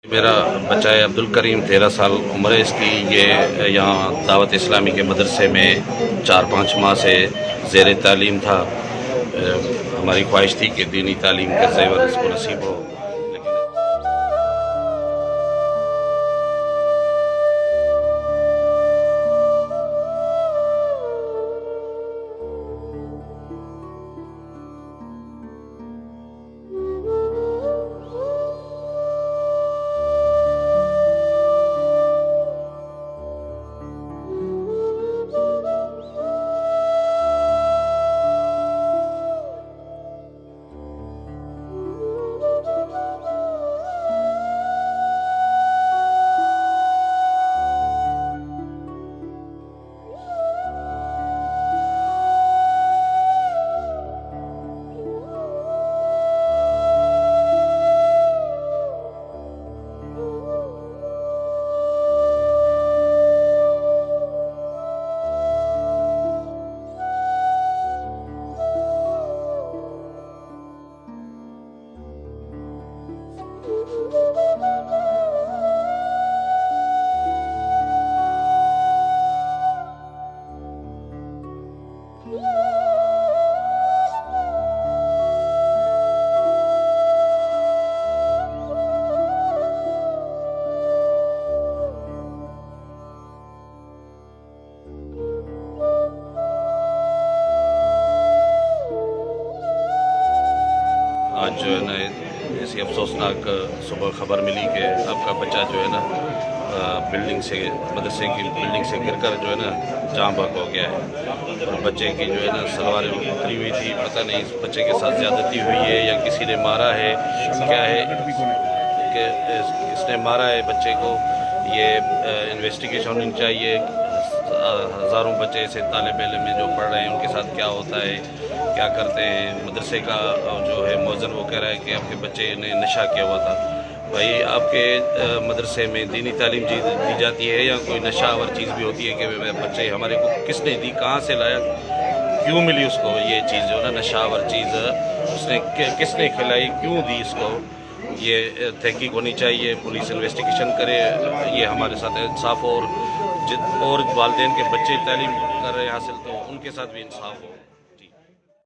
मेरा बच्चा है अब्दुल करीम, 13 साल उम्र है इसकी। ये यहाँ दावत इस्लामी के मदरसे में 4-5 माह से ज़ेर तालीम था। हमारी ख्वाहिश थी कि दीनी तालीम का ज़ेवर इसको नसीब हो, लेकिन आज जो है ना ऐसी अफसोसनाक सुबह खबर मिली कि आपका बच्चा जो है ना बिल्डिंग से, मदरसे की बिल्डिंग से गिरकर जो है ना जाँ बहक हो गया है। और बच्चे की जो है ना सलवार उतरी हुई थी। पता नहीं इस बच्चे के साथ ज़्यादती हुई है या किसी ने मारा है, क्या है कि इसने मारा है बच्चे को। ये इन्वेस्टिगेशन होनी चाहिए। हज़ारों बच्चे ऐसे तालिब इल्म में जो पढ़ रहे हैं उनके साथ क्या होता है, क्या करते हैं। मदरसे का जो है मौज़न वो कह रहा है कि आपके बच्चे ने नशा किया हुआ था। भाई, आपके मदरसे में दीनी तालीम दी जाती है या कोई नशावर चीज़ भी होती है कि बच्चे हमारे को किसने दी, कहाँ से लाया, क्यों मिली उसको ये चीज़ जो है ना नशावर चीज़, उसने किसने खिलाई, क्यों दी इसको। ये तहकीक होनी चाहिए, पुलिस इन्वेस्टिगेशन करे। ये हमारे साथ इंसाफ और वालिदैन के बच्चे तालीम कर रहे हैं हासिल, तो उनके साथ भी इंसाफ हो।